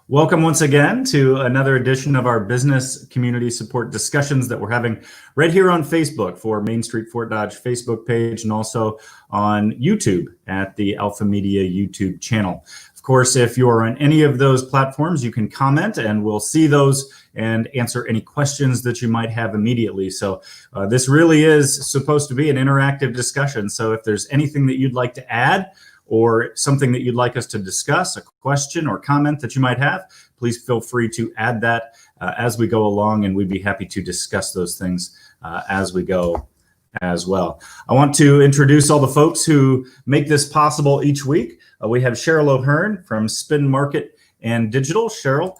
Welcome once again to another edition of our business community support discussions that we're having right here on Facebook for Main Street Fort Dodge Facebook page and also on YouTube at the Alpha Media YouTube channel. Of course, if you're on any of those platforms, you can comment and we'll see those and answer any questions that you might have immediately. So this really is supposed to be an interactive discussion. So if there's anything that you'd like to add, or something that you'd like us to discuss, a question or comment that you might have, please feel free to add that as we go along, and we'd be happy to discuss those things as we go as well. I want to introduce all the folks who make this possible each week. We have Cheryl O'Hearn from Spin Market and Digital. Cheryl,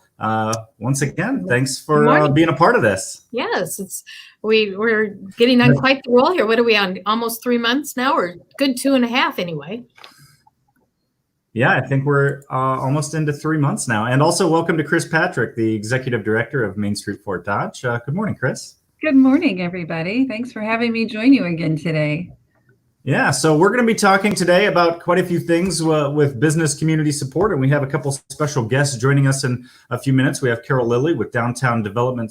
once again, thanks for being a part of this. Yes, we're getting on quite the roll here. What are we on? Almost 3 months now, or good 2.5 anyway. Yeah, I think we're almost into 3 months now. And also welcome to Chris Patrick, the Executive Director of Main Street Fort Dodge. Good morning, Chris. Good morning, everybody. Thanks for having me join you again today. Yeah, so we're going to be talking today about quite a few things with business community support, and we have a couple special guests joining us in a few minutes. We have Carol Lilly with Downtown Development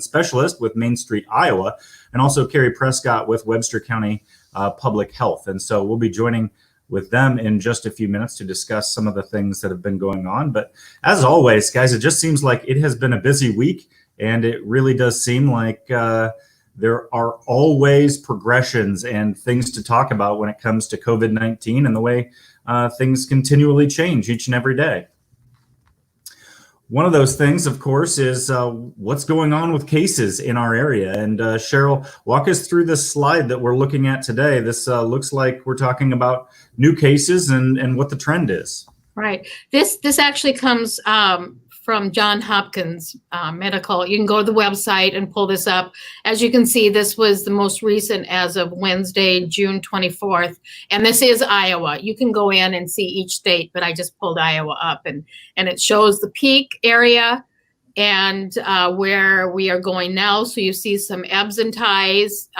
Specialist with Main Street, Iowa, and also Carrie Prescott with Webster County Public Health. And so we'll be joining with them in just a few minutes to discuss some of the things that have been going on. But as always, guys, it just seems like it has been a busy week, and it really does seem like there are always progressions and things to talk about when it comes to COVID-19 and the way things continually change each and every day. One of those things, of course, is what's going on with cases in our area. And Cheryl, walk us through this slide that we're looking at today. This looks like we're talking about new cases and what the trend is. Right. This actually comes from Johns Hopkins Medical. You can go to the website and pull this up. As you can see, this was the most recent as of Wednesday, June 24th. And this is Iowa. You can go in and see each state, but I just pulled Iowa up, and it shows the peak area and where we are going now. So you see some ebbs and tides.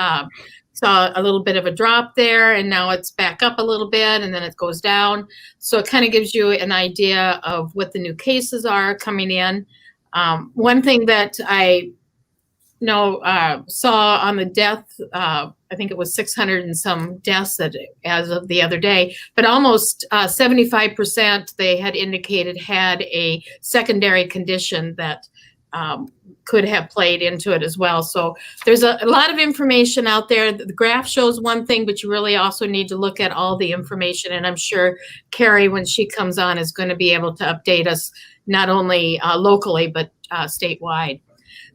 Saw a little bit of a drop there, and now it's back up a little bit, and then it goes down. So it kind of gives you an idea of what the new cases are coming in. One thing that I saw on the death, I think it was 600 and some deaths as of the other day, but almost 75% they had indicated had a secondary condition that could have played into it as well. So there's a lot of information out there. The graph shows one thing, but you really also need to look at all the information. And I'm sure Carrie, when she comes on, is going to be able to update us not only locally, but statewide.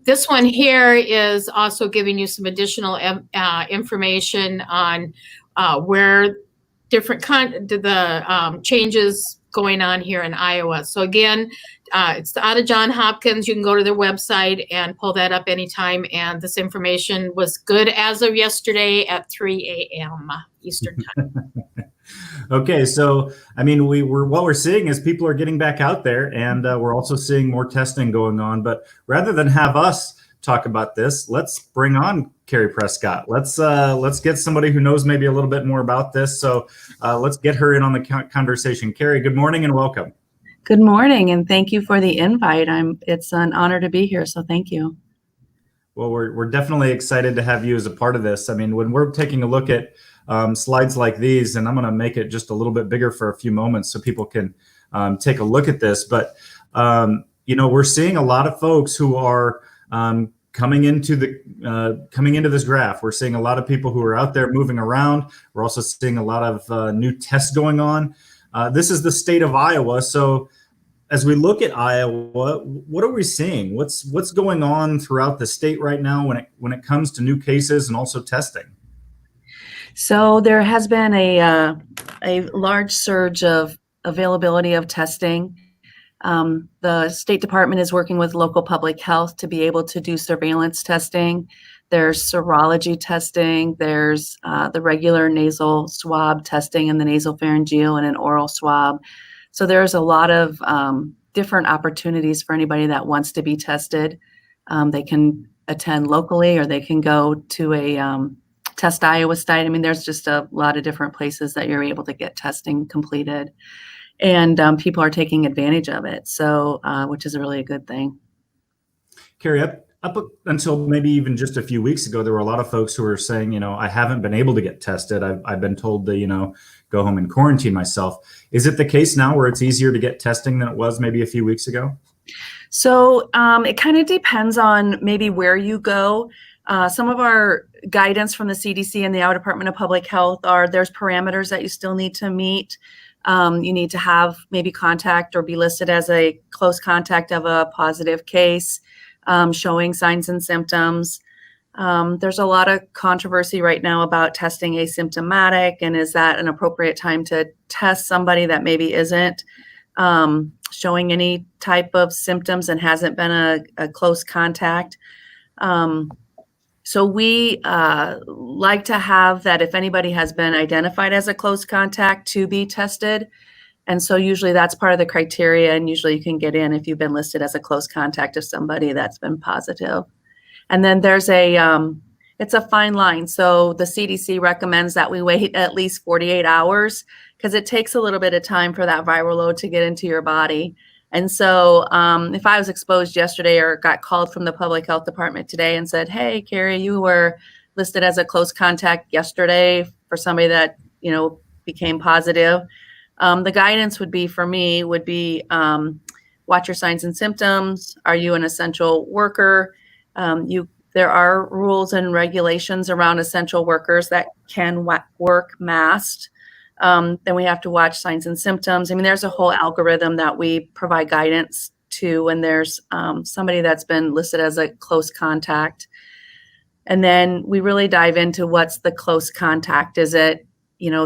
This one here is also giving you some additional information on where different changes going on here in Iowa. So again, it's out of Johns Hopkins. You can go to their website and pull that up anytime. And this information was good as of yesterday at 3 a.m. Eastern time. Okay, so I mean, what we're seeing is people are getting back out there, and we're also seeing more testing going on. But rather than have us talk about this, let's bring on Carrie Prescott. Let's get somebody who knows maybe a little bit more about this. So let's get her in on the conversation. Carrie, good morning and welcome. Good morning, and thank you for the invite. It's an honor to be here, so thank you. Well, we're definitely excited to have you as a part of this. I mean, when we're taking a look at slides like these, and I'm going to make it just a little bit bigger for a few moments so people can take a look at this. But we're seeing a lot of folks who are coming into this graph. We're seeing a lot of people who are out there moving around. We're also seeing a lot of new tests going on. This is the state of Iowa. So as we look at Iowa, what are we seeing? What's going on throughout the state right now when it comes to new cases and also testing? So there has been a large surge of availability of testing. The State Department is working with local public health to be able to do surveillance testing. There's serology testing. There's the regular nasal swab testing and the nasopharyngeal and an oral swab. So there's a lot of different opportunities for anybody that wants to be tested. They can attend locally, or they can go to a Test Iowa site. I mean, there's just a lot of different places that you're able to get testing completed. and people are taking advantage of it. So, which is really a good thing. Carrie, up until maybe even just a few weeks ago, there were a lot of folks who were saying, I haven't been able to get tested. I've been told to, go home and quarantine myself. Is it the case now where it's easier to get testing than it was maybe a few weeks ago? So it kind of depends on maybe where you go. Some of our guidance from the CDC and the Iowa Department of Public Health there's parameters that you still need to meet. You need to have maybe contact or be listed as a close contact of a positive case, showing signs and symptoms. There's a lot of controversy right now about testing asymptomatic, and is that an appropriate time to test somebody that maybe isn't showing any type of symptoms and hasn't been a close contact. So we like to have that if anybody has been identified as a close contact to be tested. And so usually that's part of the criteria, and usually you can get in if you've been listed as a close contact of somebody that's been positive. And then there's it's a fine line. So the CDC recommends that we wait at least 48 hours because it takes a little bit of time for that viral load to get into your body. And so if I was exposed yesterday or got called from the public health department today and said, hey, Carrie, you were listed as a close contact yesterday for somebody that, became positive. The guidance would be for me watch your signs and symptoms. Are you an essential worker? There are rules and regulations around essential workers that can work masked. Then we have to watch signs and symptoms. I mean, there's a whole algorithm that we provide guidance to when there's somebody that's been listed as a close contact. And then we really dive into what's the close contact. Is it,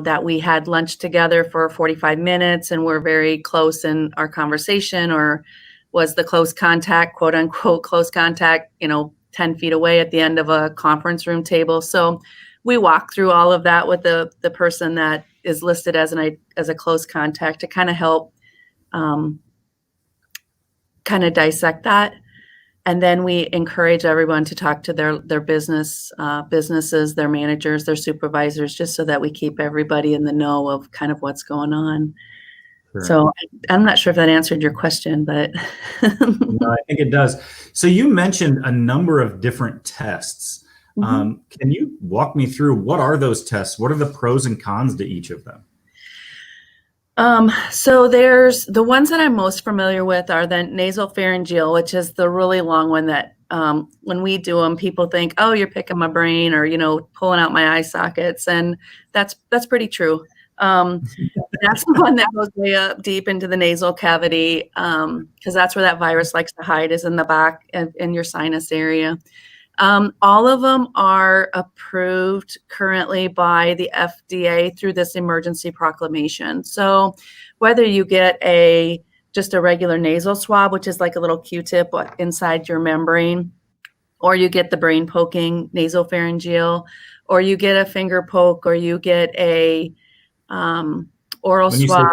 that we had lunch together for 45 minutes and we're very close in our conversation, or was the close contact, quote unquote, close contact, 10 feet away at the end of a conference room table? So we walk through all of that with the person that is listed as a close contact to kind of help kind of dissect that. And then we encourage everyone to talk to their businesses, their managers, their supervisors, just so that we keep everybody in the know of kind of what's going on. Sure. So I'm not sure if that answered your question, but no, I think it does. So you mentioned a number of different tests. Mm-hmm. Can you walk me through what are those tests? What are the pros and cons to each of them? So there's the ones that I'm most familiar with are the nasopharyngeal, which is the really long one that when we do them, people think, oh, you're picking my brain or, pulling out my eye sockets. And that's pretty true. That's the one that goes way up deep into the nasal cavity because that's where that virus likes to hide, is in the back in your sinus area. All of them are approved currently by the FDA through this emergency proclamation. So whether you get just a regular nasal swab, which is like a little Q-tip inside your membrane, or you get the brain poking nasopharyngeal, or you get a finger poke, or you get a oral swab.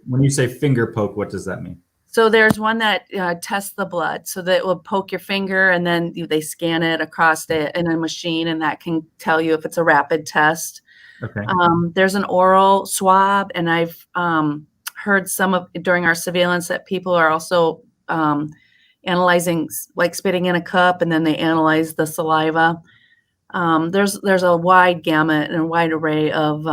When you say finger poke, what does that mean? So there's one that tests the blood, so that it will poke your finger and then they scan it across it in a machine, and that can tell you if it's a rapid test. Okay. There's an oral swab, and I've heard during our surveillance that people are also analyzing, like spitting in a cup, and then they analyze the saliva. There's a wide gamut and a wide array of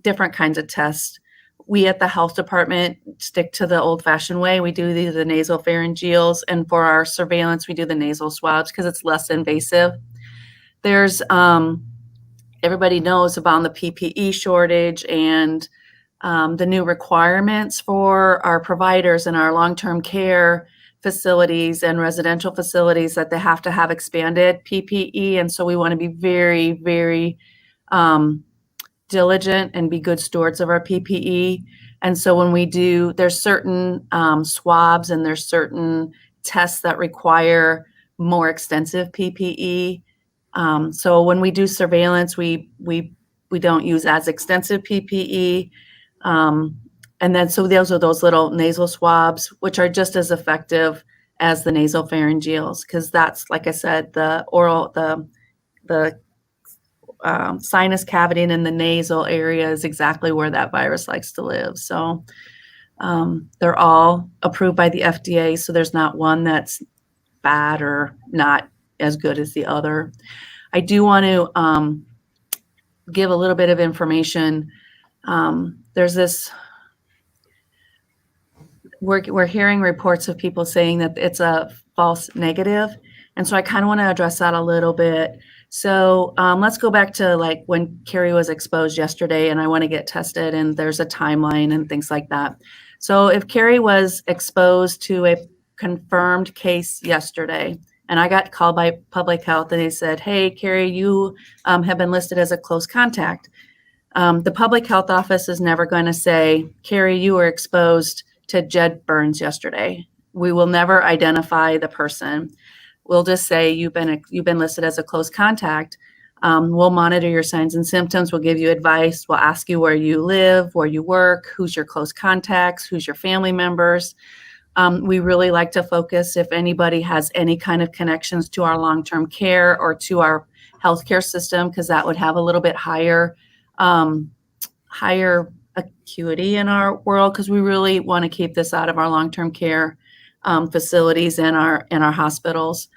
different kinds of tests. We at the health department stick to the old-fashioned way. We do the nasopharyngeals, and for our surveillance, we do the nasal swabs because it's less invasive. There's everybody knows about the PPE shortage and the new requirements for our providers and our long-term care facilities and residential facilities that they have to have expanded PPE, and so we want to be very, very diligent and be good stewards of our PPE. And so when we there's certain swabs and there's certain tests that require more extensive PPE. So when we do surveillance, we don't use as extensive PPE. And then so those are those little nasal swabs, which are just as effective as the nasopharyngeals, because that's, like I said, the oral, the sinus cavity and in the nasal area is exactly where that virus likes to live. So They're all approved by the FDA, so there's not one that's bad or not as good as the other. I do want to give a little bit of information. There's this, we're hearing reports of people saying that it's a false negative. And so I kind of want to address that a little bit. So let's go back to like when Carrie was exposed yesterday, and I want to get tested, and there's a timeline and things like that. So if Carrie was exposed to a confirmed case yesterday, and I got called by public health and they said, hey, Carrie, you have been listed as a close contact. The public health office is never going to say, Carrie, you were exposed to Jed Burns yesterday. We will never identify the person. We'll just say you've been listed as a close contact. We'll monitor your signs and symptoms. We'll give you advice. We'll ask you where you live, where you work, who's your close contacts, who's your family members. We really like to focus if anybody has any kind of connections to our long-term care or to our healthcare system, because that would have a little bit higher acuity in our world, because we really want to keep this out of our long-term care facilities and our hospitals.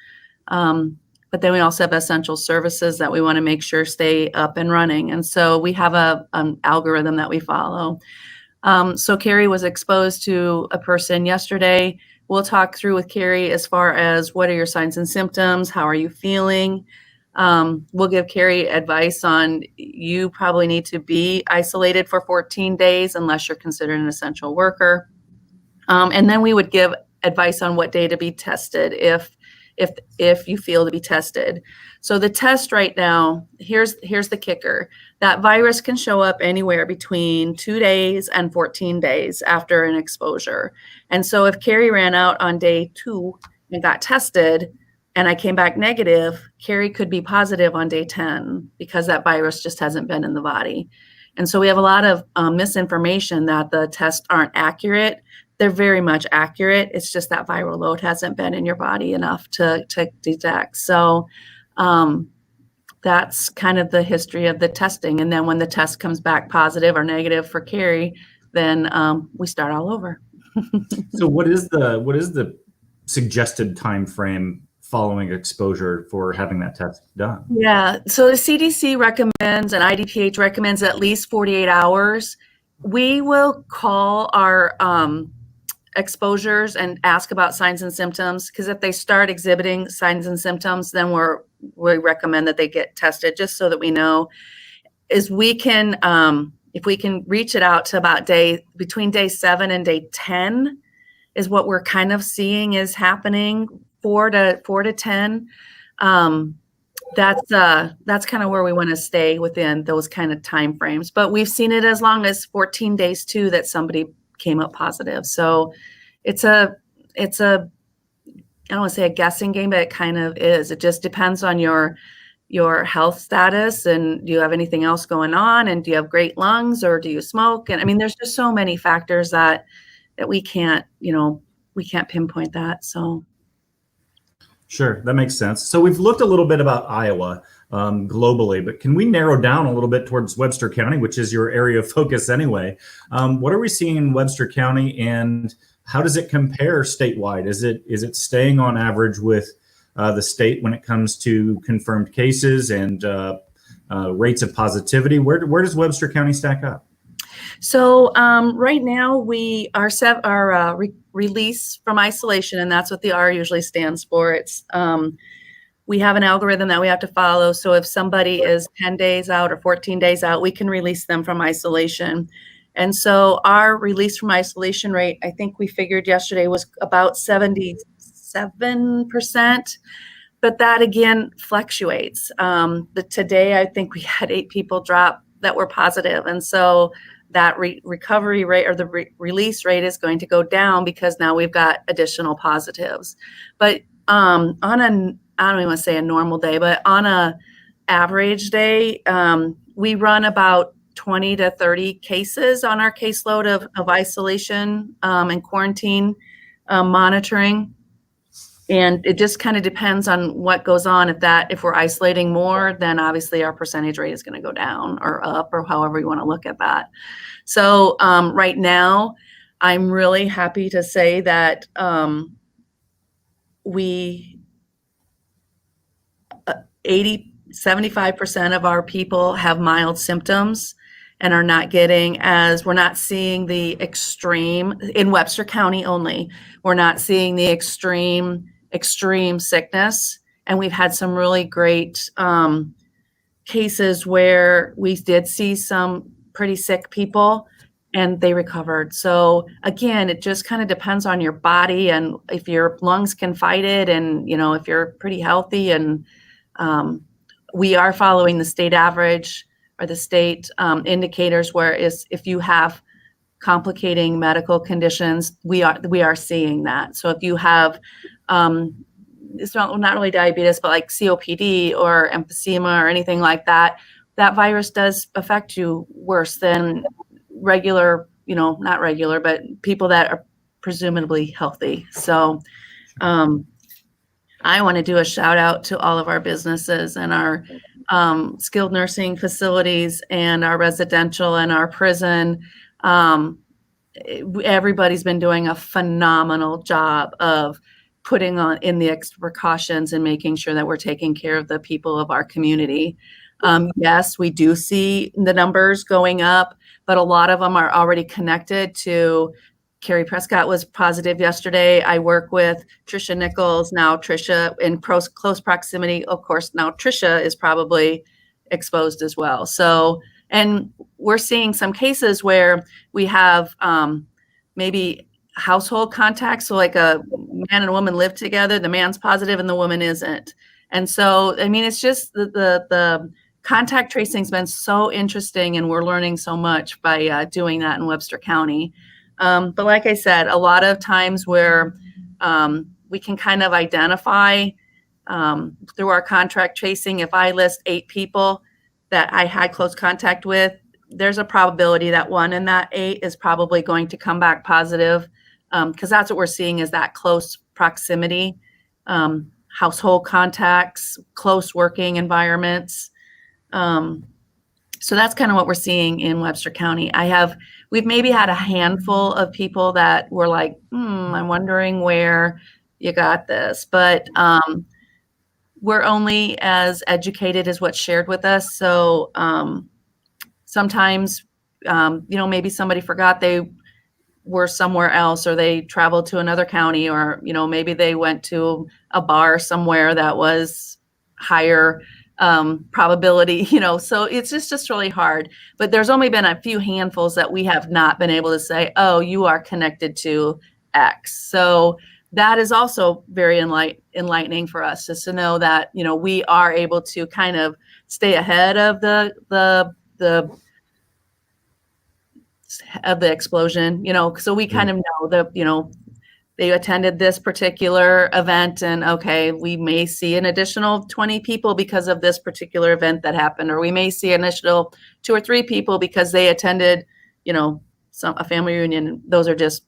But then we also have essential services that we want to make sure stay up and running. And so we have an algorithm that we follow. So Carrie was exposed to a person yesterday. We'll talk through with Carrie as far as what are your signs and symptoms? How are you feeling? We'll give Carrie advice on you probably need to be isolated for 14 days unless you're considered an essential worker. And then we would give advice on what day to be tested if you feel to be tested. So the test right now, here's the kicker. That virus can show up anywhere between 2 days and 14 days after an exposure. And so if Carrie ran out on day 2 and got tested and I came back negative, Carrie could be positive on day 10 because that virus just hasn't been in the body. And so we have a lot of misinformation that the tests aren't accurate. They're very much accurate. It's just that viral load hasn't been in your body enough to detect. So that's kind of the history of the testing. And then when the test comes back positive or negative for Carrie, then we start all over. So what is the suggested time frame following exposure for having that test done? Yeah, so the CDC recommends and IDPH recommends at least 48 hours. We will call our exposures and ask about signs and symptoms, because if they start exhibiting signs and symptoms, then we recommend that they get tested, just so that we know. Is we can if we can reach it out to about between day 7 and day 10 is what we're kind of seeing is happening, 4 to 10. That's kind of where we want to stay within those kind of time frames. But we've seen it as long as 14 days too that somebody came up positive. So it's a I don't want to say a guessing game, but it kind of is. It just depends on your health status, and do you have anything else going on, and do you have great lungs, or do you smoke? And I mean, there's just so many factors that we can't pinpoint that. So Sure, that makes sense. So we've looked a little bit about Iowa globally, but can we narrow down a little bit towards Webster County, which is your area of focus anyway? What are we seeing in Webster County, and how does it compare statewide? Is it staying on average with the state when it comes to confirmed cases and rates of positivity? Where does Webster County stack up? So right now we are release from isolation, and that's what the R usually stands for. It's we have an algorithm that we have to follow. So if somebody is 10 days out or 14 days out, we can release them from isolation. And so our release from isolation rate, I think we figured yesterday, was about 77%. But that again fluctuates. Today, I think we had 8 people drop that were positive, and so that recovery rate or the release rate is going to go down because now we've got additional positives. But on I don't even want to say a normal day, but on a average day, we run about 20 to 30 cases on our caseload of isolation and quarantine monitoring. And it just kind of depends on what goes on. If we're isolating more, then obviously our percentage rate is going to go down or up, or however you want to look at that. So right now, I'm really happy to say that we 75% of our people have mild symptoms and are not we're not seeing the extreme in Webster County only. We're not seeing the extreme sickness. And we've had some really great cases where we did see some pretty sick people and they recovered. So again, it just kind of depends on your body and if your lungs can fight it, and if you're pretty healthy. And we are following the state average or the state indicators, where if you have complicating medical conditions, we are seeing that. So if you have it's not really diabetes, but like COPD or emphysema or anything like that, that virus does affect you worse than regular, not regular, but people that are presumably healthy. So I want to do a shout out to all of our businesses and our skilled nursing facilities and our residential and our prison. Everybody's been doing a phenomenal job of putting in the extra precautions and making sure that we're taking care of the people of our community. Yes, we do see the numbers going up, but a lot of them are already connected to Carrie Prescott was positive yesterday. I work with Trisha Nichols. Now Trisha in close proximity. Of course, now Trisha is probably exposed as well. So, and we're seeing some cases where we have maybe household contacts. So like a man and a woman live together, the man's positive and the woman isn't. And so, I mean, it's just the contact tracing has been so interesting, and we're learning so much by doing that in Webster County. But like I said, a lot of times where we can kind of identify through our contact tracing, if I list 8 people that I had close contact with, there's a probability that 1 in that 8 is probably going to come back positive, because that's what we're seeing is that close proximity, household contacts, close working environments. So that's kind of what we're seeing in Webster County. We've maybe had a handful of people that were like, I'm wondering where you got this, but we're only as educated as what's shared with us. So sometimes, maybe somebody forgot they were somewhere else, or they traveled to another county, or, maybe they went to a bar somewhere that was higher probability, so it's just really hard. But there's only been a few handfuls that we have not been able to say, oh, you are connected to X. So that is also very enlightening for us, just to know that, we are able to kind of stay ahead of the explosion, so we kind of know they attended this particular event, and okay, we may see an additional 20 people because of this particular event that happened, or we may see an additional 2 or 3 people because they attended, a family reunion. Those are just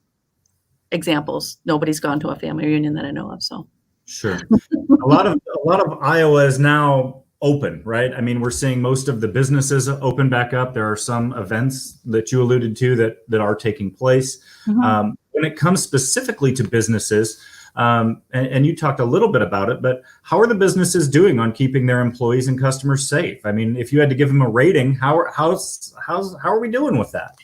examples. Nobody's gone to a family reunion that I know of. So sure. a lot of Iowa is now open, right? I mean, we're seeing most of the businesses open back up. There are some events that you alluded to that are taking place. Mm-hmm. When it comes specifically to businesses, and you talked a little bit about it, but how are the businesses doing on keeping their employees and customers safe? I mean, if you had to give them a rating, how are we doing with that?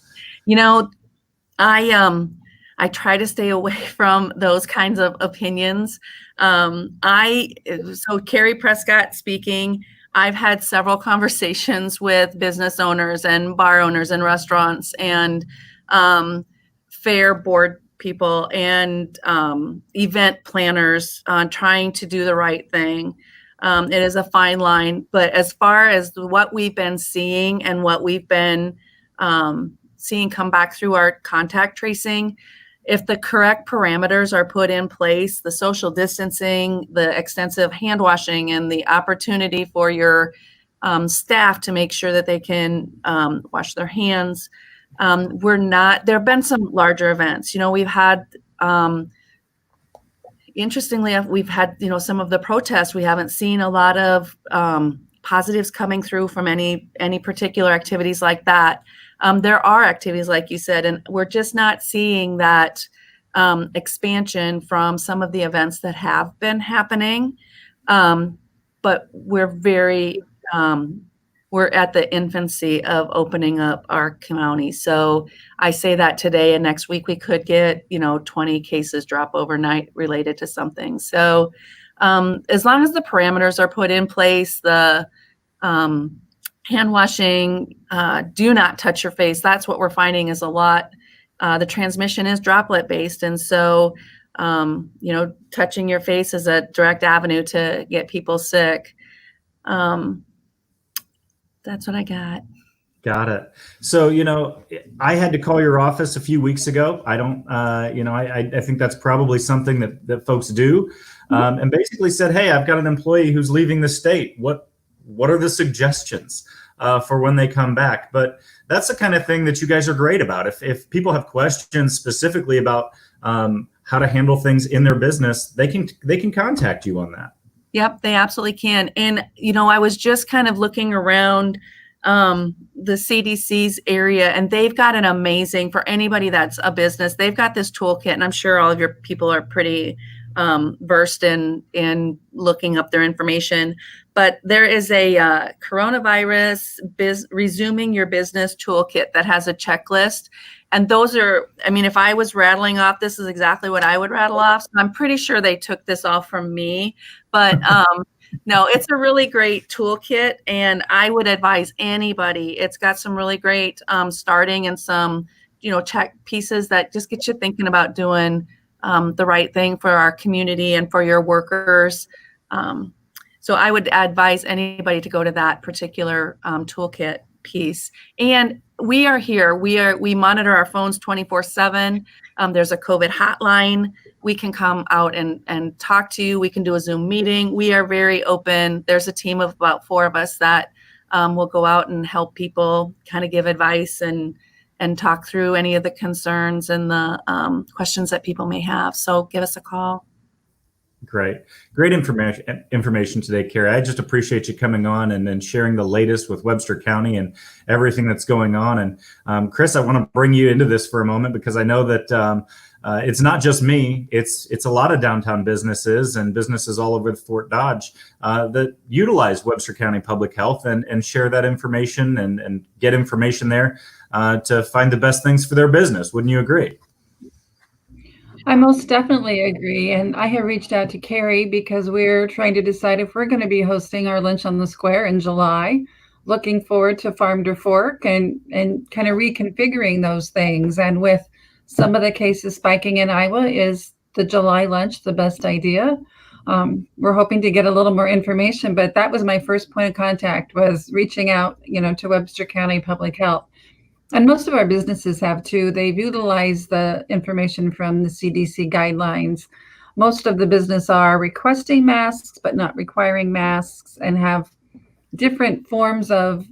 I try to stay away from those kinds of opinions. So Carrie Prescott speaking, I've had several conversations with business owners and bar owners and restaurants and fair board people and event planners on trying to do the right thing. It is a fine line, but as far as what we've been seeing and what we've been seeing come back through our contact tracing, if the correct parameters are put in place, the social distancing, the extensive hand washing, and the opportunity for your staff to make sure that they can wash their hands, there have been some larger events. We've had, interestingly, we've had, some of the protests. We haven't seen a lot of positives coming through from any particular activities like that. there are activities, like you said, and we're just not seeing that expansion from some of the events that have been happening. But we're we're at the infancy of opening up our county. So I say that today, and next week we could get, 20 cases drop overnight related to something. So as long as the parameters are put in place, the hand washing, do not touch your face. That's what we're finding is a lot. The transmission is droplet based. And so, touching your face is a direct avenue to get people sick. That's what I got. Got it. So, I had to call your office a few weeks ago. I don't, I think that's probably something that folks do, and basically said, hey, I've got an employee who's leaving the state. What are the suggestions for when they come back? But that's the kind of thing that you guys are great about. If people have questions specifically about how to handle things in their business, they can contact you on that. Yep, they absolutely can. And, I was just kind of looking around the CDC's area, and they've got an amazing, for anybody that's a business, they've got this toolkit, and I'm sure all of your people are pretty versed in looking up their information. But there is a coronavirus resuming your business toolkit that has a checklist. And those are, if I was rattling off, this is exactly what I would rattle off. So I'm pretty sure they took this off from me. But no, it's a really great toolkit. And I would advise anybody. It's got some really great starting and some, check pieces that just get you thinking about doing the right thing for our community and for your workers. So I would advise anybody to go to that particular toolkit piece. And we are here. We monitor our phones 24/7. There's a COVID hotline. We can come out and talk to you. We can do a Zoom meeting. We are very open. There's a team of about 4 of us that will go out and help people kind of give advice and talk through any of the concerns and the questions that people may have. So give us a call. Great information today, Carrie. I just appreciate you coming on and sharing the latest with Webster County and everything that's going on. And Chris, I want to bring you into this for a moment because I know that it's not just me. It's a lot of downtown businesses and businesses all over Fort Dodge that utilize Webster County Public Health and share that information and get information there to find the best things for their business. Wouldn't you agree? I most definitely agree. And I have reached out to Carrie because we're trying to decide if we're going to be hosting our Lunch on the Square in July. Looking forward to Farm to Fork and kind of reconfiguring those things. And with some of the cases spiking in Iowa, is the July lunch the best idea? We're hoping to get a little more information, but that was my first point of contact, was reaching out, to Webster County Public Health. And most of our businesses have too. They've utilized the information from the CDC guidelines. Most of the business are requesting masks, but not requiring masks, and have different forms of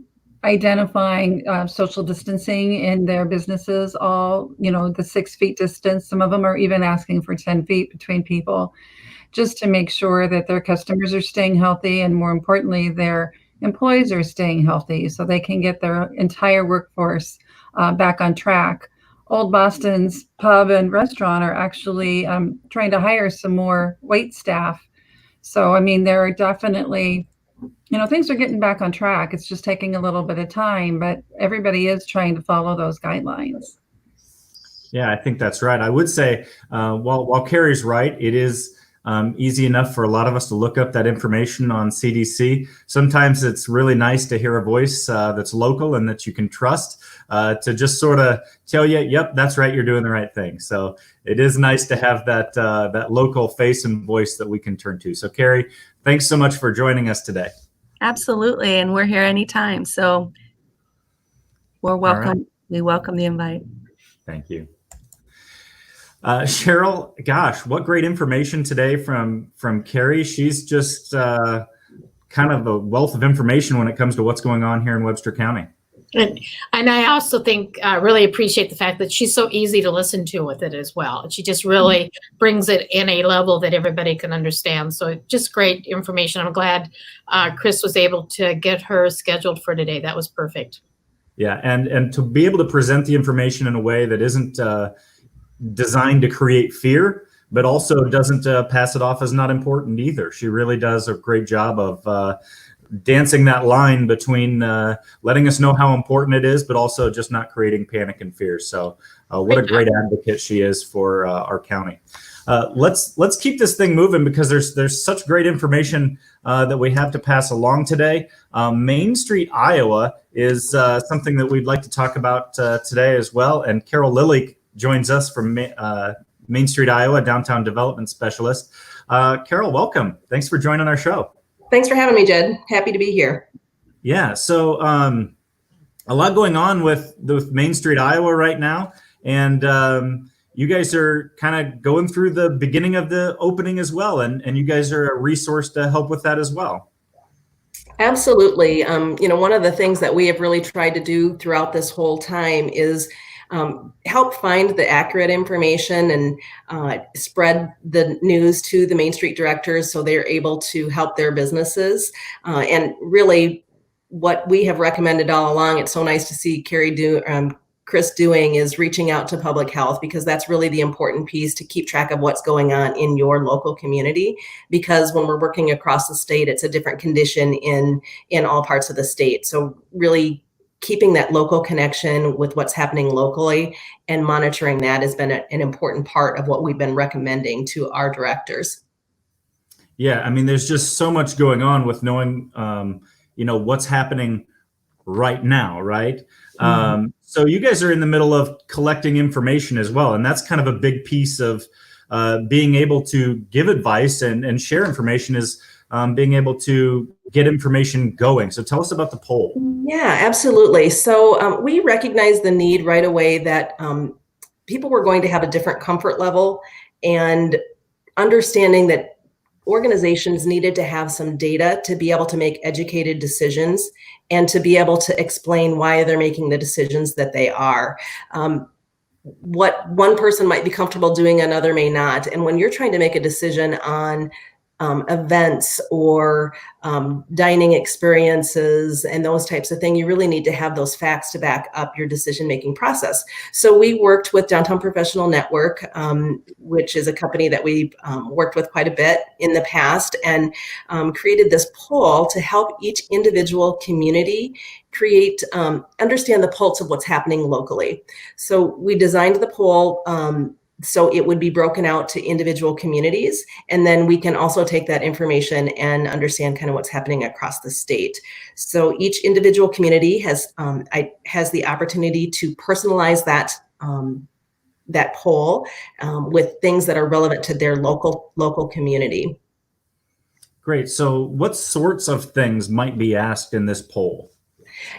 identifying social distancing in their businesses, all, the 6 feet distance. Some of them are even asking for 10 feet between people, just to make sure that their customers are staying healthy, and more importantly, their employees are staying healthy so they can get their entire workforce back on track. Old Boston's pub and restaurant are actually trying to hire some more wait staff. So, there are definitely, things are getting back on track. It's just taking a little bit of time, but everybody is trying to follow those guidelines. Yeah, I think that's right. I would say, while Carrie's right, it is easy enough for a lot of us to look up that information on CDC. Sometimes it's really nice to hear a voice that's local and that you can trust to just sort of tell you, yep, that's right, you're doing the right thing. So it is nice to have that local face and voice that we can turn to. So Carrie, thanks so much for joining us today. Absolutely. And we're here anytime. So we're welcome. Right. We welcome the invite. Thank you. Cheryl, gosh, what great information today from Carrie. She's just kind of a wealth of information when it comes to what's going on here in Webster County. And I also think really appreciate the fact that she's so easy to listen to with it as well. She just really brings it in a level that everybody can understand. So just great information. I'm glad Chris was able to get her scheduled for today. That was perfect. Yeah, and to be able to present the information in a way that isn't designed to create fear, but also doesn't pass it off as not important either. She really does a great job of dancing that line between letting us know how important it is, but also just not creating panic and fear. So what a great advocate she is for our county. Let's keep this thing moving because there's such great information that we have to pass along today. Main Street, Iowa is something that we'd like to talk about today as well. And Carol Lilly joins us from Main Street, Iowa, Downtown Development Specialist. Carol, welcome. Thanks for joining our show. Thanks for having me, Jed. Happy to be here. Yeah, so a lot going on with Main Street, Iowa right now. And you guys are kind of going through the beginning of the opening as well. And you guys are a resource to help with that as well. Absolutely. One of the things that we have really tried to do throughout this whole time is help find the accurate information and spread the news to the Main Street directors so they're able to help their businesses. And really what we have recommended all along, it's so nice to see Chris doing, is reaching out to public health, because that's really the important piece to keep track of what's going on in your local community. Because when we're working across the state, it's a different condition in all parts of the state. So really keeping that local connection with what's happening locally and monitoring that has been an important part of what we've been recommending to our directors. Yeah, I mean, there's just so much going on with knowing, what's happening right now, right? Mm-hmm. So you guys are in the middle of collecting information as well, and that's kind of a big piece of being able to give advice and share information is being able to get information going. So tell us about the poll. Yeah, absolutely. So we recognized the need right away that people were going to have a different comfort level, and understanding that organizations needed to have some data to be able to make educated decisions and to be able to explain why they're making the decisions that they are. What one person might be comfortable doing, another may not. And when you're trying to make a decision on events or dining experiences and those types of things, you really need to have those facts to back up your decision-making process. So we worked with Downtown Professional Network, which is a company that we've worked with quite a bit in the past, and created this poll to help each individual community understand the pulse of what's happening locally. So we designed the poll so it would be broken out to individual communities, and then we can also take that information and understand kind of what's happening across the state. So each individual community has the opportunity to personalize that poll with things that are relevant to their local community. Great. So what sorts of things might be asked in this poll?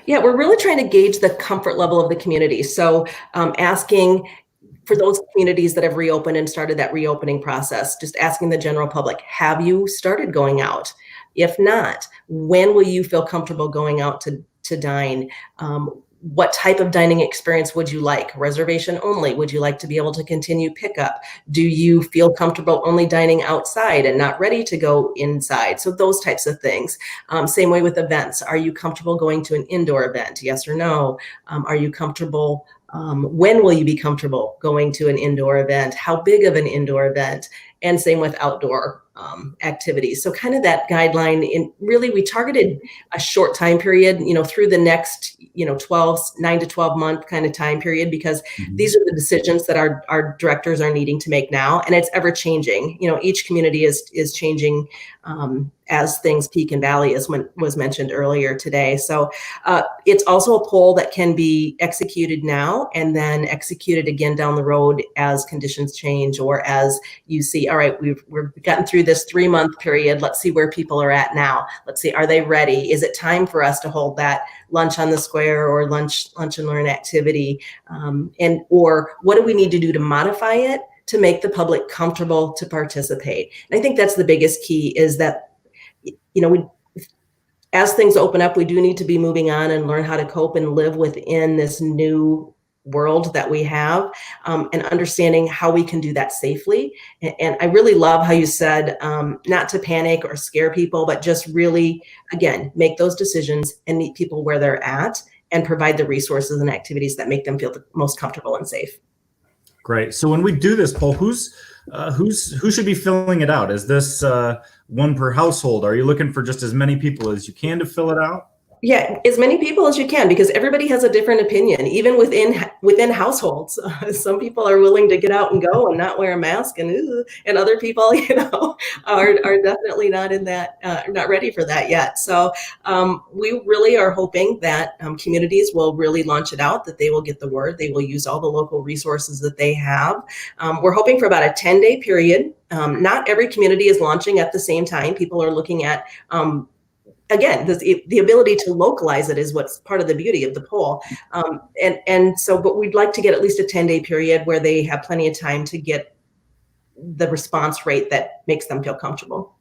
Yeah, we're really trying to gauge the comfort level of the community. So asking for those communities that have reopened and started that reopening process, just asking the general public, have you started going out? If not, when will you feel comfortable going out to dine? What type of dining experience would you like? Reservation only? Would you like to be able to continue pickup? Do you feel comfortable only dining outside and not ready to go inside? So those types of things. Same way with events. Are you comfortable going to an indoor event? Yes or no? Are you comfortable? When will you be comfortable going to an indoor event? How big of an indoor event? And same with outdoor activities. So kind of that guideline, really we targeted a short time period, through the next, 9 to 12 month kind of time period, because these are the decisions that our directors are needing to make now. And it's ever changing. Each community is changing as things peak and valley, as was mentioned earlier today. So it's also a poll that can be executed now and then executed again down the road as conditions change, or as you see, all right, we've gotten through this 3-month period. Let's see where people are at now. Let's see, are they ready? Is it time for us to hold that lunch on the square or lunch and learn activity? Or what do we need to do to modify it to make the public comfortable to participate? And I think that's the biggest key, is that, as things open up, we do need to be moving on and learn how to cope and live within this new world that we have, and understanding how we can do that safely. And I really love how you said, not to panic or scare people, but just really, again, make those decisions and meet people where they're at and provide the resources and activities that make them feel the most comfortable and safe. Great. So when we do this poll, who should be filling it out? Is this one per household? Are you looking for just as many people as you can to fill it out? Yeah, as many people as you can, because everybody has a different opinion, even within households. Some people are willing to get out and go and not wear a mask, and other people, are definitely not in that, not ready for that yet. So we really are hoping that communities will really launch it out, that they will get the word, they will use all the local resources that they have. We're hoping for about a 10-day period. Not every community is launching at the same time. People are looking at again, the ability to localize it is what's part of the beauty of the poll. But we'd like to get at least a 10-day period where they have plenty of time to get the response rate that makes them feel comfortable.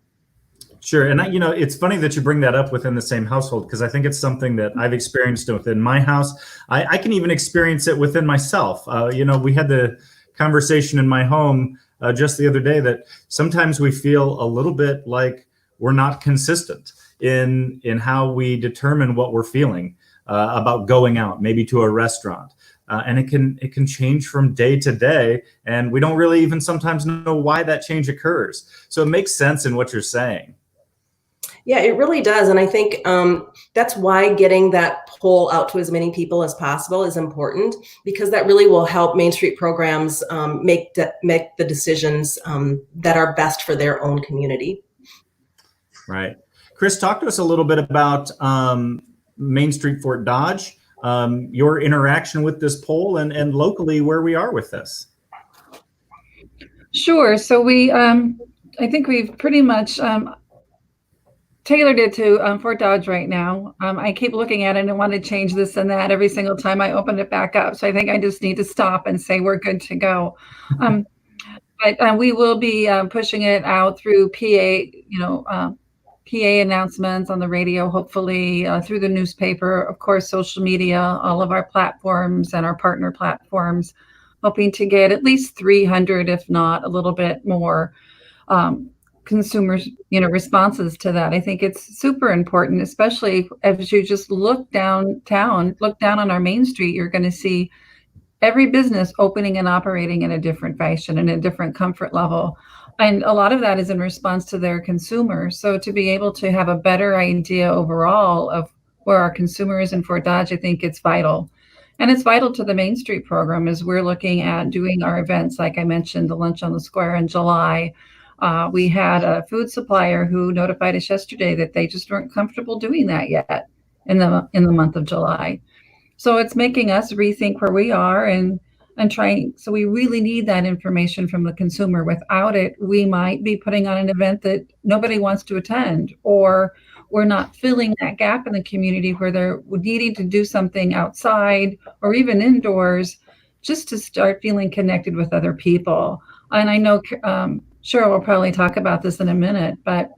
Sure. And it's funny that you bring that up within the same household, because I think it's something that I've experienced within my house. I can even experience it within myself. We had the conversation in my home just the other day that sometimes we feel a little bit like we're not consistent in how we determine what we're feeling about going out, maybe to a restaurant. And it can change from day to day, and we don't really even sometimes know why that change occurs. So it makes sense in what you're saying. Yeah, it really does. And I think that's why getting that poll out to as many people as possible is important, because that really will help Main Street programs make the decisions that are best for their own community. Right. Chris, talk to us a little bit about Main Street Fort Dodge, your interaction with this poll, and locally where we are with this. Sure. So I think we've pretty much tailored it to Fort Dodge right now. I keep looking at it and want to change this and that every single time I open it back up. So I think I just need to stop and say we're good to go. But we will be pushing it out through PA announcements on the radio, hopefully through the newspaper, of course, social media, all of our platforms and our partner platforms, hoping to get at least 300, if not a little bit more, consumers, responses to that. I think it's super important, especially as you just look down on our Main Street, you're going to see every business opening and operating in a different fashion and a different comfort level. And a lot of that is in response to their consumers. So to be able to have a better idea overall of where our consumer is in Fort Dodge, I think it's vital. And it's vital to the Main Street program as we're looking at doing our events. Like I mentioned, the Lunch on the Square in July. We had a food supplier who notified us yesterday that they just weren't comfortable doing that yet in the month of July. So it's making us rethink where we are and trying. So we really need that information from the consumer. Without it, we might be putting on an event that nobody wants to attend, or we're not filling that gap in the community where they're needing to do something outside or even indoors just to start feeling connected with other people. And I know Cheryl will probably talk about this in a minute, but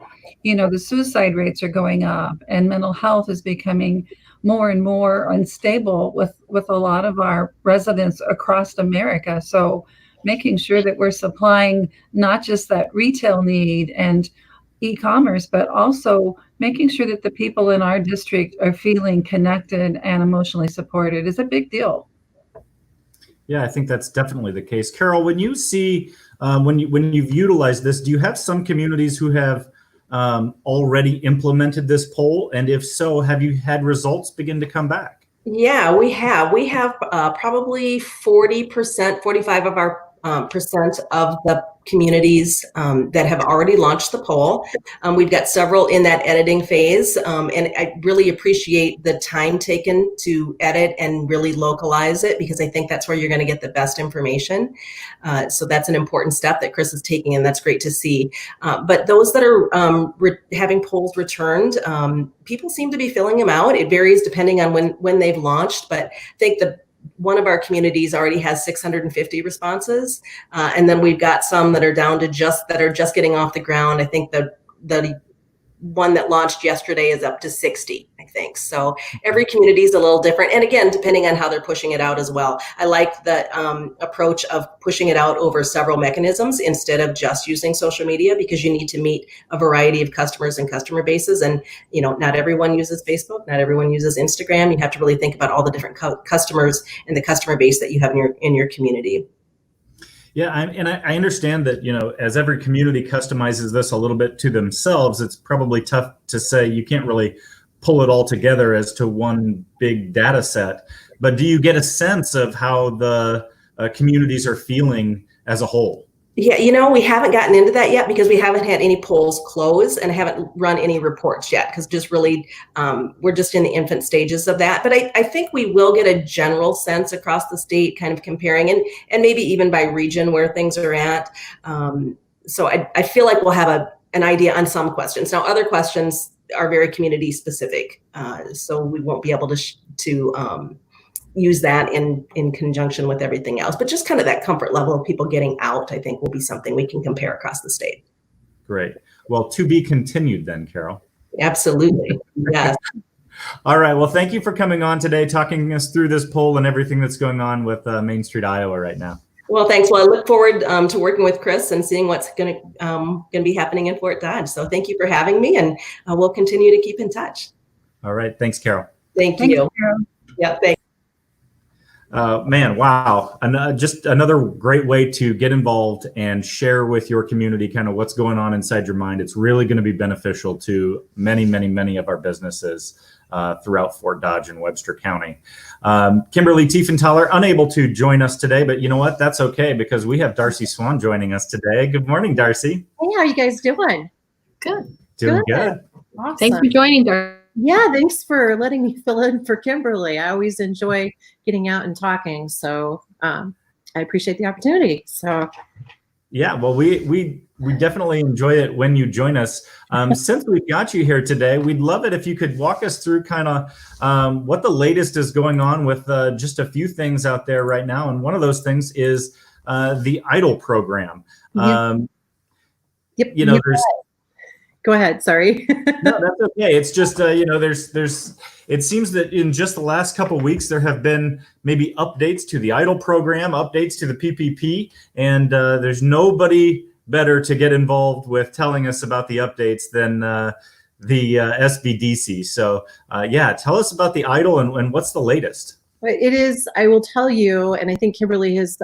the suicide rates are going up and mental health is becoming more and more unstable with a lot of our residents across America. So making sure that we're supplying not just that retail need and e-commerce, but also making sure that the people in our district are feeling connected and emotionally supported is a big deal. Yeah, I think that's definitely the case. Carol, when you see, when you've utilized this, do you have some communities who have already implemented this poll? And if so, have you had results begin to come back? Yeah, we have. We have probably 40%, 45 of our percent of the communities that have already launched the poll. We've got several in that editing phase, and I really appreciate the time taken to edit and really localize it, because I think that's where you're going to get the best information. So that's an important step that Chris is taking, and that's great to see. But those that are having polls returned, people seem to be filling them out. It varies depending on when they've launched, but I think one of our communities already has 650 responses, and then we've got some that are down to just getting off the ground. I think the one that launched yesterday is up to 60, I think. So every community is a little different. And again, depending on how they're pushing it out as well. I like the approach of pushing it out over several mechanisms instead of just using social media, because you need to meet a variety of customers and customer bases. And, you know, not everyone uses Facebook, not everyone uses Instagram. You have to really think about all the different customers and the customer base that you have in your community. Yeah, I understand that, you know, as every community customizes this a little bit to themselves, it's probably tough to say you can't really pull it all together as to one big data set. But do you get a sense of how the communities are feeling as a whole? Yeah, you know, we haven't gotten into that yet because we haven't had any polls close and haven't run any reports yet, because just really we're just in the infant stages of that. But I think we will get a general sense across the state, kind of comparing and maybe even by region where things are at. So I feel like we'll have an idea on some questions. Now, other questions are very community specific, so we won't be able to use that in conjunction with everything else. But just kind of that comfort level of people getting out, I think, will be something we can compare across the state. Great. Well, to be continued then, Carol. Absolutely. Yes. All right. Well, thank you for coming on today, talking us through this poll and everything that's going on with Main Street, Iowa right now. Well, thanks. Well, I look forward to working with Chris and seeing what's going to be happening in Fort Dodge. So thank you for having me, and we'll continue to keep in touch. All right. Thanks, Carol. Thank Thanks, you. Carol. Yeah. Thanks. Man, wow. Just another great way to get involved and share with your community kind of what's going on inside your mind. It's really going to be beneficial to many, many, many of our businesses throughout Fort Dodge and Webster County. Kimberly Tiefenthaler, unable to join us today, but you know what? That's okay, because we have Darcy Swan joining us today. Good morning, Darcy. Hey, how are you guys doing? Good. Doing good. Awesome. Thanks for joining, Dar. Yeah, thanks for letting me fill in for Kimberly. I always enjoy getting out and talking, so I appreciate the opportunity. So Yeah, well, we definitely enjoy it when you join us. Since we've got you here today, we'd love it if you could walk us through kind of what the latest is going on with just a few things out there right now. And one of those things is the EIDL program. Yep. You know, there's. Go ahead. Sorry. No, that's okay. It's just you know, there's. It seems that in just the last couple of weeks, there have been maybe updates to the EIDL program, updates to the PPP, and there's nobody better to get involved with telling us about the updates than the SBDC. So yeah, tell us about the EIDL and what's the latest. It is, I will tell you, and I think Kimberly has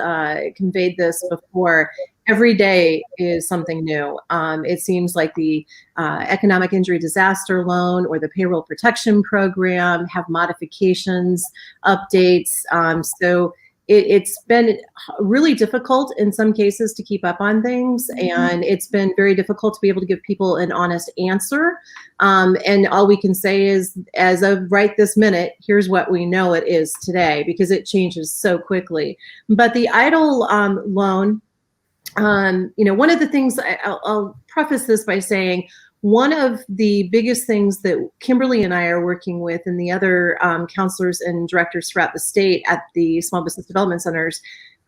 conveyed this before, every day is something new. It seems like the economic injury disaster loan or the payroll protection program have modifications, updates. So it's been really difficult in some cases to keep up on things, and it's been very difficult to be able to give people an honest answer. And all we can say is, as of right this minute, here's what we know it is today, because it changes so quickly. But the EIDL loan, you know, one of the things I'll preface this by saying, one of the biggest things that Kimberly and I are working with, and the other counselors and directors throughout the state at the Small Business Development Centers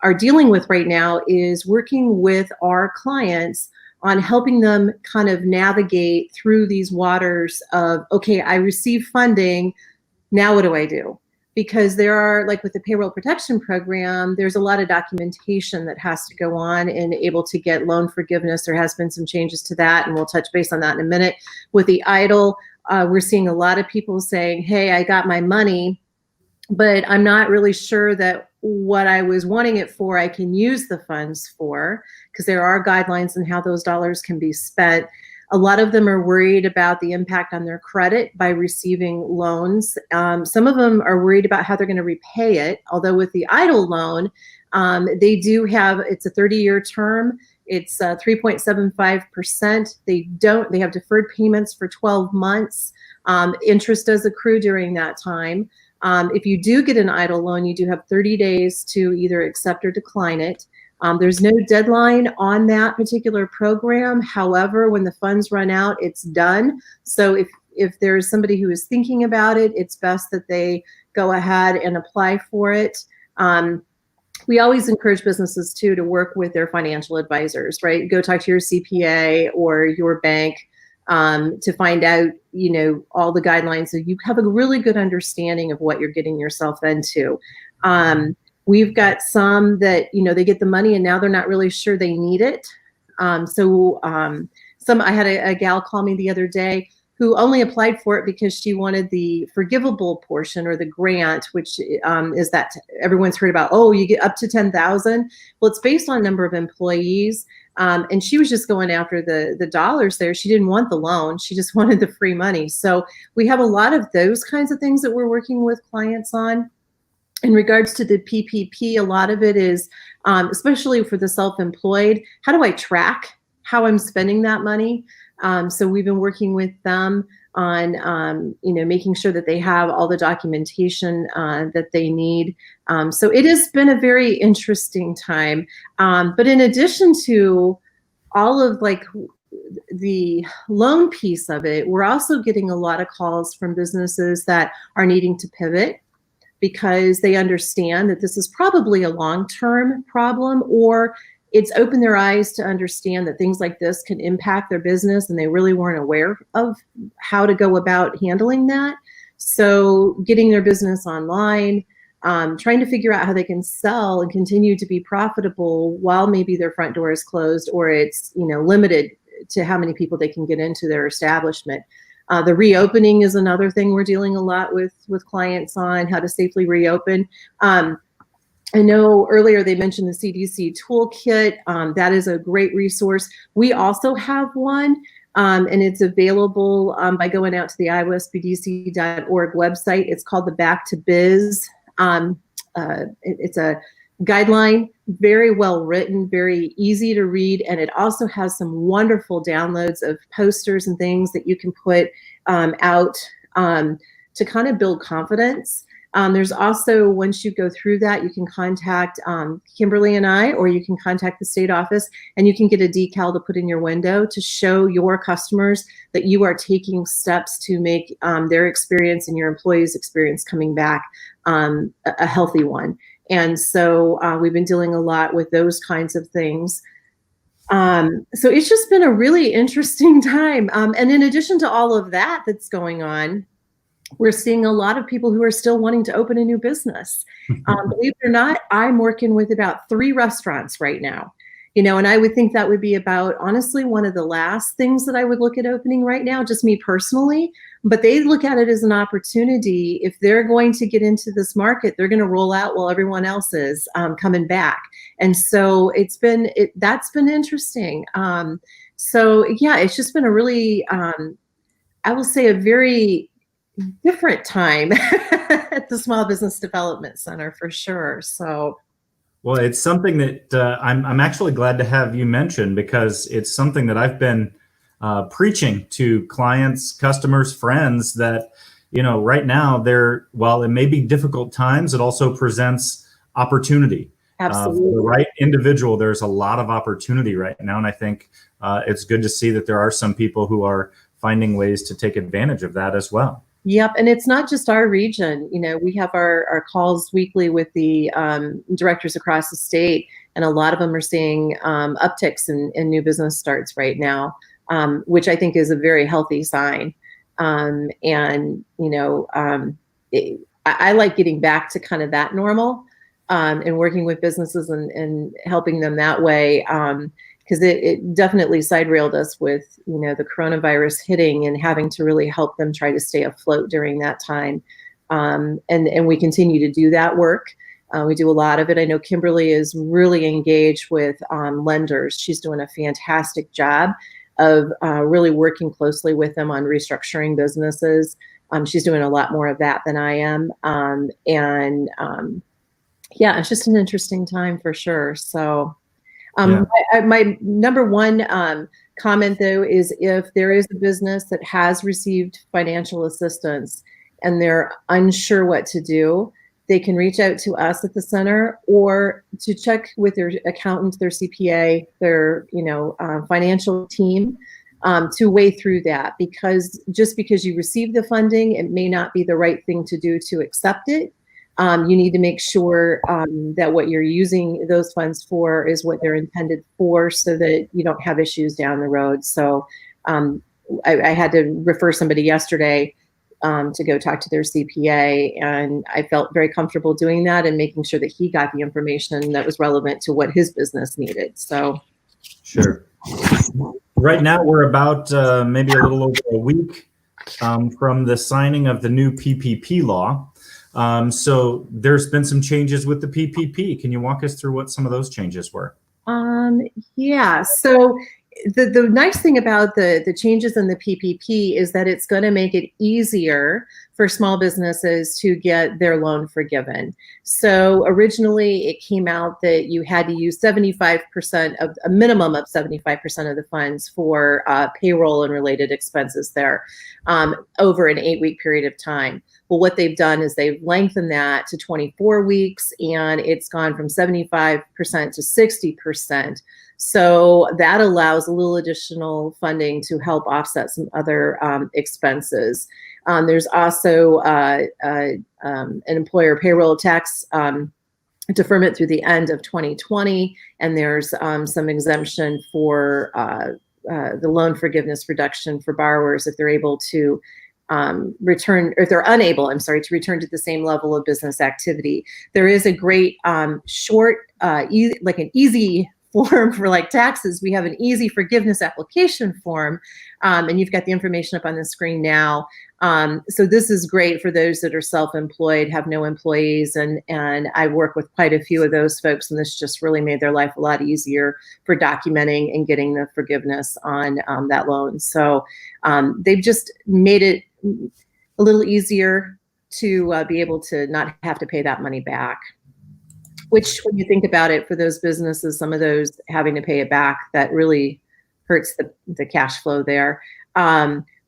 are dealing with right now, is working with our clients on helping them kind of navigate through these waters of, okay, I received funding, now what do I do? Because there are, like with the payroll protection program, there's a lot of documentation that has to go on and able to get loan forgiveness. There has been some changes to that, and we'll touch base on that in a minute. With the EIDL, we're seeing a lot of people saying, hey, I got my money, but I'm not really sure that what I was wanting it for, I can use the funds for, because there are guidelines on how those dollars can be spent. A lot of them are worried about the impact on their credit by receiving loans. Some of them are worried about how they're going to repay it. Although with the EIDL loan, they do have, it's a 30-year term. It's 3.75%. They have deferred payments for 12 months. Interest does accrue during that time. If you do get an EIDL loan, you do have 30 days to either accept or decline it. There's no deadline on that particular program. However, when the funds run out, it's done. So if there's somebody who is thinking about it, it's best that they go ahead and apply for it. We always encourage businesses to work with their financial advisors, right? Go talk to your CPA or your bank. to find out, all the guidelines, so you have a really good understanding of what you're getting yourself into. We've got some that, they get the money and now they're not really sure they need it. I had a gal call me the other day who only applied for it because she wanted the forgivable portion or the grant, which is that everyone's heard about, oh, you get up to 10,000. Well, it's based on number of employees. And she was just going after the dollars there. She didn't want the loan. She just wanted the free money. So we have a lot of those kinds of things that we're working with clients on. In regards to the PPP, a lot of it is, especially for the self-employed, how do I track how I'm spending that money? So we've been working with them on, making sure that they have all the documentation that they need. So it has been a very interesting time. But in addition to all of the loan piece of it, we're also getting a lot of calls from businesses that are needing to pivot because they understand that this is probably a long-term problem, or it's opened their eyes to understand that things like this can impact their business and they really weren't aware of how to go about handling that. So getting their business online, trying to figure out how they can sell and continue to be profitable while maybe their front door is closed or it's limited to how many people they can get into their establishment. The reopening is another thing we're dealing a lot with clients on, how to safely reopen. I know earlier they mentioned the CDC toolkit. That is a great resource. We also have one, and it's available by going out to the iowaspdc.org website. It's called the Back to Biz. It's a guideline, very well written, very easy to read, and it also has some wonderful downloads of posters and things that you can put out to kind of build confidence. There's also, once you go through that, you can contact Kimberly and I, or you can contact the state office, and you can get a decal to put in your window to show your customers that you are taking steps to make their experience and your employees' experience coming back a healthy one. And so we've been dealing a lot with those kinds of things. So it's just been a really interesting time. And in addition to all of that that's going on, we're seeing a lot of people who are still wanting to open a new business. Believe it or not, I'm working with about 3 restaurants right now. And I would think that would be about, honestly, one of the last things that I would look at opening right now, just me personally. But they look at it as an opportunity. If they're going to get into this market, they're going to roll out while everyone else is coming back. And so that's been interesting. So yeah, it's just been a really, I will say, a very different time at the Small Business Development Center for sure. So. Well, it's something that I'm actually glad to have you mention, because it's something that I've been preaching to clients, customers, friends, that, right now while it may be difficult times, it also presents opportunity. Absolutely. For the right individual, there's a lot of opportunity right now. And I think it's good to see that there are some people who are finding ways to take advantage of that as well. Yep. And it's not just our region. We have our calls weekly with the directors across the state, and a lot of them are seeing upticks in new business starts right now, which I think is a very healthy sign. I like getting back to kind of that normal and working with businesses and helping them that way. Because it definitely side railed us with, the coronavirus hitting and having to really help them try to stay afloat during that time. And we continue to do that work. We do a lot of it. I know Kimberly is really engaged with lenders. She's doing a fantastic job of really working closely with them on restructuring businesses. She's doing a lot more of that than I am. Yeah, it's just an interesting time for sure. So. My number one comment, though, is if there is a business that has received financial assistance and they're unsure what to do, they can reach out to us at the center, or to check with their accountant, their CPA, their financial team to weigh through that. Because just because you receive the funding, it may not be the right thing to do to accept it. You need to make sure that what you're using those funds for is what they're intended for, so that you don't have issues down the road. So I had to refer somebody yesterday to go talk to their CPA, and I felt very comfortable doing that and making sure that he got the information that was relevant to what his business needed. So, Sure. Right now, we're about maybe a little over a week from the signing of the new PPP law. So there's been some changes with the PPP. Can you walk us through what some of those changes were? yeah. So the nice thing about the changes in the PPP is that it's going to make it easier for small businesses to get their loan forgiven. So originally it came out that you had to use 75% of a minimum of 75% of the funds for payroll and related expenses there over an 8-week period of time. Well, what they've done is they've lengthened that to 24 weeks, and it's gone from 75% to 60%. So that allows a little additional funding to help offset some other expenses. There's also an employer payroll tax deferment through the end of 2020, and there's some exemption for the loan forgiveness reduction for borrowers if they're able to return, or if they're unable, to return to the same level of business activity. There is a great short, like an easy form for like taxes. We have an easy forgiveness application form, and you've got the information up on the screen now. So this is great for those that are self-employed, have no employees, and I work with quite a few of those folks, and this just really made their life a lot easier for documenting and getting the forgiveness on that loan. So they've just made it a little easier to be able to not have to pay that money back. Which, when you think about it, for those businesses, some of those having to pay it back, that really hurts the cash flow there.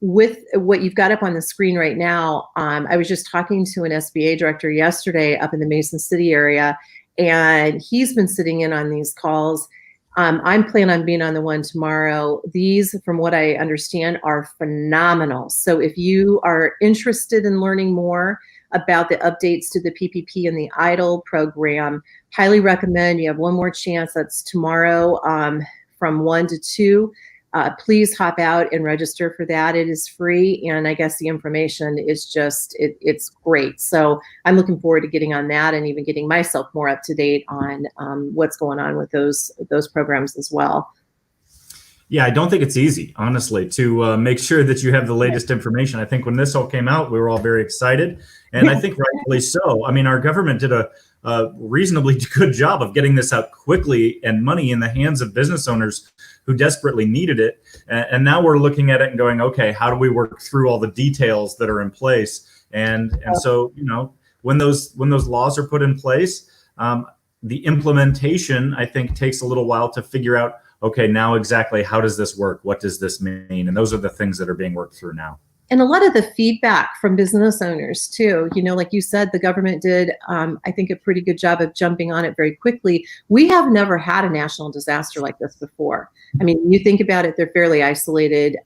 With what you've got up on the screen right now, I was just talking to an SBA director yesterday up in the Mason City area, and he's been sitting in on these calls. I'm planning on being on the one tomorrow. These, from what I understand, are phenomenal. So if you are interested in learning more about the updates to the PPP and the EIDL program, highly recommend. You have one more chance. That's tomorrow from 1 to 2. Please hop out and register for that. It is free, and I guess the information is just, it's great. So I'm looking forward to getting on that and even getting myself more up to date on what's going on with those programs as well. Yeah, I don't think it's easy, honestly, to make sure that you have the latest information. I think when this all came out, we were all very excited, and I think rightfully so. I mean, our government did a reasonably good job of getting this out quickly and money in the hands of business owners who desperately needed it. And now we're looking at it and going, okay, how do we work through all the details that are in place? And so, you know, when those laws are put in place, the implementation, I think, takes a little while to figure out, okay, now exactly how does this work? What does this mean? And those are the things that are being worked through now. And a lot of the feedback from business owners too, you know, like you said, the government did, I think, a pretty good job of jumping on it very quickly. We have never had a national disaster like this before. I mean, you think about it, they're fairly isolated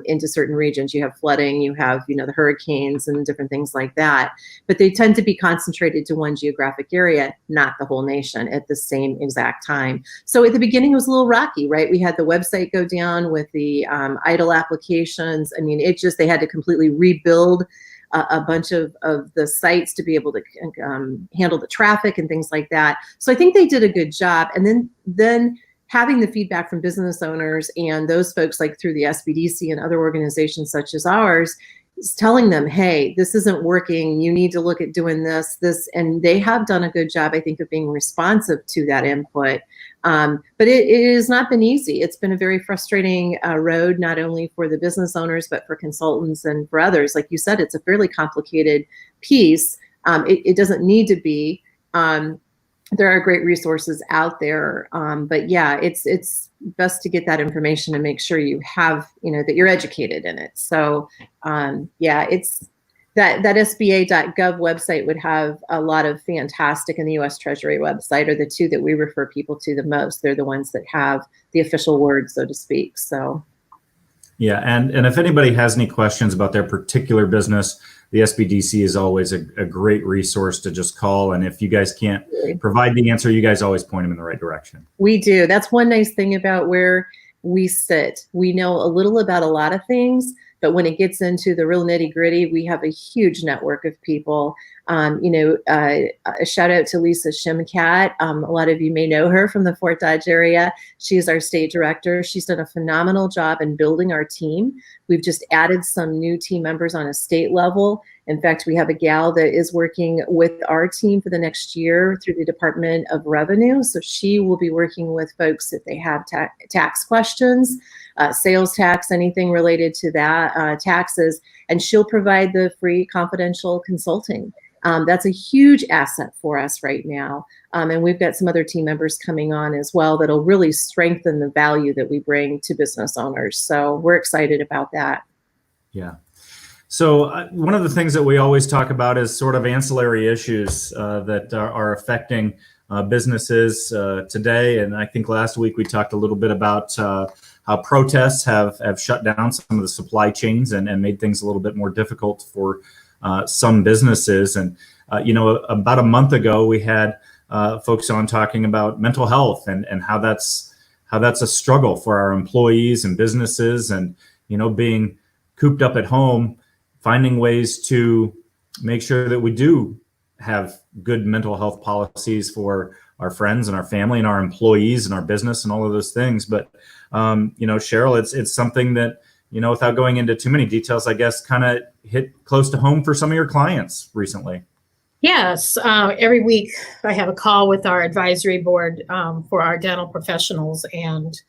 into certain regions. You have flooding, you have, you know, the hurricanes and different things like that, but they tend to be concentrated to one geographic area, not the whole nation at the same exact time. So at the beginning, it was a little rocky, right? We had the website go down with the EIDL applications. I mean, it just, they had to completely rebuild a bunch of the sites to be able to handle the traffic and things like that. So I think they did a good job. And then having the feedback from business owners and those folks, like through the SBDC and other organizations such as ours, is telling them, hey, this isn't working. You need to look at doing this, and they have done a good job, I think, of being responsive to that input. But it has not been easy. It's been a very frustrating road, not only for the business owners, but for consultants and for others. Like you said, it's a fairly complicated piece. It doesn't need to be. There are great resources out there, but yeah, it's best to get that information and make sure you have, you know, that you're educated in it. So yeah, it's that SBA.gov website would have a lot of fantastic, and the U.S. Treasury website are the two that we refer people to the most. They're the ones that have the official word, so to speak. So yeah, and if anybody has any questions about their particular business, the SBDC is always a great resource to just call. And if you guys can't provide the answer, you guys always point them in the right direction. We do. That's one nice thing about where we sit. We know a little about a lot of things, but when it gets into the real nitty gritty, we have a huge network of people. A shout out to Lisa Shimcat. A lot of you may know her from the Fort Dodge area. She's our state director. She's done a phenomenal job in building our team. We've just added some new team members on a state level. In fact, we have a gal that is working with our team for the next year through the Department of Revenue. So she will be working with folks if they have tax questions, sales tax, anything related to that, taxes, and she'll provide the free confidential consulting. That's a huge asset for us right now. And we've got some other team members coming on as well that'll really strengthen the value that we bring to business owners. So we're excited about that. Yeah. So one of the things that we always talk about is sort of ancillary issues that are affecting businesses today. And I think last week we talked a little bit about how protests have shut down some of the supply chains and made things a little bit more difficult for some businesses. And, about a month ago, we had folks on talking about mental health and how that's a struggle for our employees and businesses and, being cooped up at home, finding ways to make sure that we do have good mental health policies for our friends and our family and our employees and our business and all of those things. But, Cheryl, it's something that, without going into too many details, I guess, kind of hit close to home for some of your clients recently. Yes, every week I have a call with our advisory board for our dental professionals, and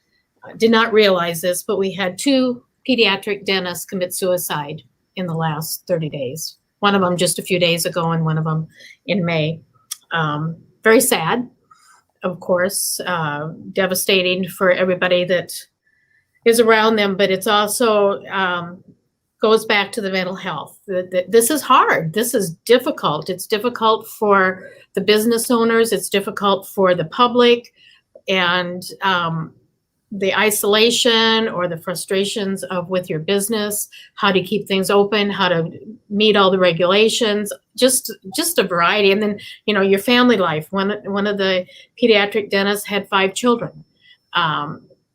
did not realize this, but we had 2 pediatric dentists commit suicide in the last 30 days. One of them just a few days ago and one of them in May. Very sad, of course, devastating for everybody that is around them, but it's also goes back to the mental health. This is hard. This is difficult. It's difficult for the business owners. It's difficult for the public, and the isolation or the frustrations of with your business, how to keep things open, how to meet all the regulations, just a variety. And then, your family life. One of the pediatric dentists had 5 children.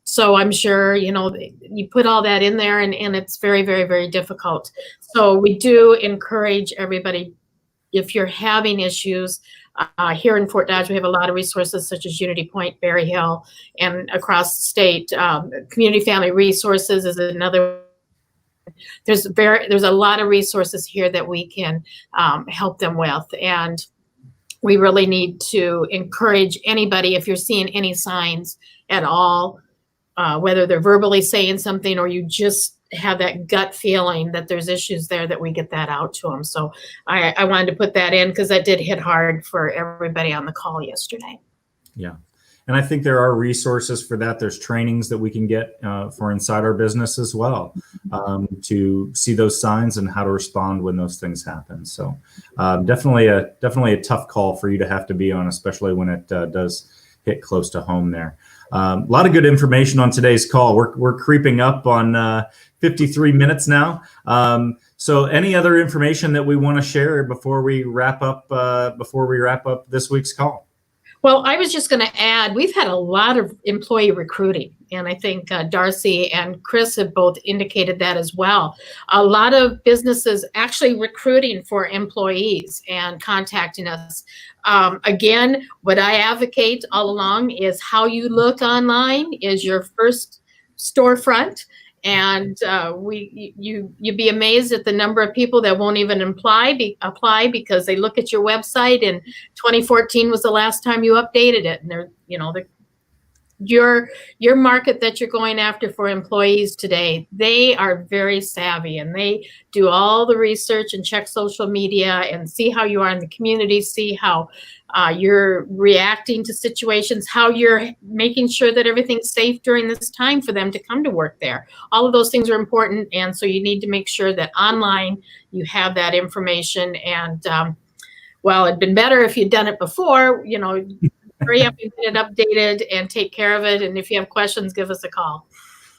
So I'm sure, you put all that in there and it's very, very, very difficult. So we do encourage everybody, if you're having issues, here in Fort Dodge, we have a lot of resources such as Unity Point, Berry Hill, and across the state. Community Family Resources is another. There's a lot of resources here that we can help them with, and we really need to encourage anybody, if you're seeing any signs at all, whether they're verbally saying something or you just have that gut feeling that there's issues there, that we get that out to them. So I wanted to put that in because that did hit hard for everybody on the call yesterday. Yeah. And I think there are resources for that. There's trainings that we can get for inside our business as well, to see those signs and how to respond when those things happen. So definitely a tough call for you to have to be on, especially when it does hit close to home there. A lot of good information on today's call. We're creeping up on 53 minutes now. So any other information that we want to share before we wrap up this week's call? Well, I was just going to add, we've had a lot of employee recruiting, and I think Darcy and Chris have both indicated that as well. A lot of businesses actually recruiting for employees and contacting us. Again, what I advocate all along is how you look online is your first storefront. And you'd be amazed at the number of people that won't even apply because they look at your website and 2014 was the last time you updated it, and your market that you're going after for employees today, they are very savvy and they do all the research and check social media and see how you are in the community, see how you're reacting to situations, how you're making sure that everything's safe during this time for them to come to work there. All of those things are important, and so you need to make sure that online you have that information. And well, it'd been better if you'd done it before, hurry up and get it updated and take care of it. And if you have questions, give us a call.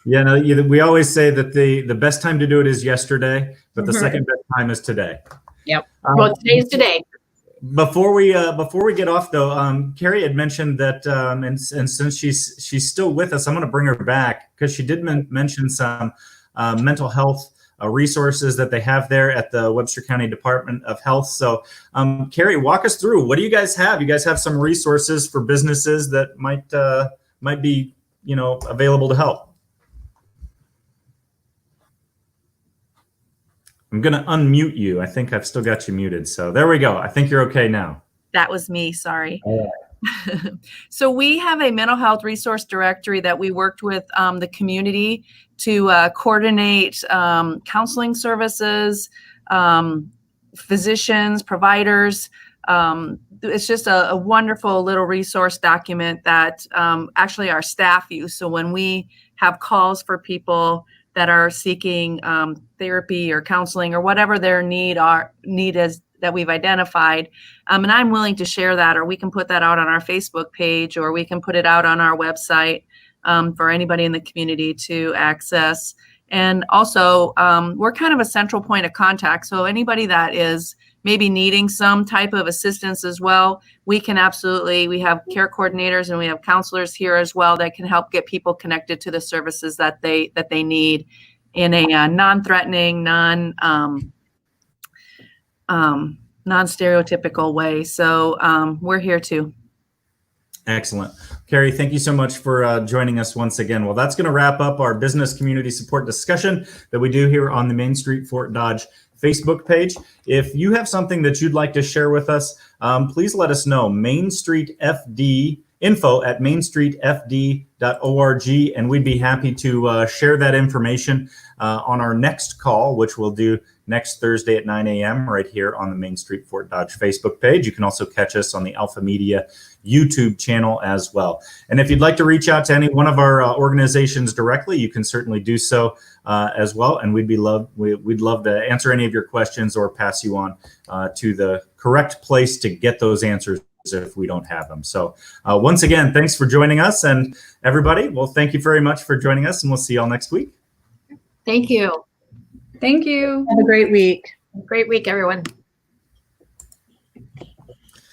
Yeah, no, we always say that the best time to do it is yesterday, but the second best time is today. Yep. Well, today's today. Before we get off though, Carrie had mentioned that, and since she's still with us, I'm going to bring her back because she did mention some mental health resources that they have there at the Webster County Department of Health. So, Carrie, walk us through. What do you guys have? You guys have some resources for businesses that might be, available to help. I'm going to unmute you. I think I've still got you muted. So there we go. I think you're okay now. That was me, sorry. All right. So we have a mental health resource directory that we worked with the community to coordinate counseling services, physicians, providers. It's just a wonderful little resource document that actually our staff use. So when we have calls for people that are seeking therapy or counseling or whatever their need is that we've identified. And I'm willing to share that, or we can put that out on our Facebook page, or we can put it out on our website for anybody in the community to access. And also, we're kind of a central point of contact. So anybody that is maybe needing some type of assistance as well, we can we have care coordinators and we have counselors here as well that can help get people connected to the services that they need in a non-threatening, non-stereotypical way. So we're here too. Excellent. Carrie, thank you so much for joining us once again. Well, that's going to wrap up our business community support discussion that we do here on the Main Street Fort Dodge Facebook page. If you have something that you'd like to share with us, please let us know. info@mainstreetfd.org, and we'd be happy to share that information on our next call, which we'll do next Thursday at 9 a.m. right here on the Main Street Fort Dodge Facebook page. You can also catch us on the Alpha Media YouTube channel as well. And if you'd like to reach out to any one of our organizations directly, you can certainly do so as well. And we'd love to answer any of your questions or pass you on to the correct place to get those answers if we don't have them. So once again, thanks for joining us. And everybody, well, thank you very much for joining us, and we'll see you all next week. Thank you. Thank you. Have a great week. Great week, everyone.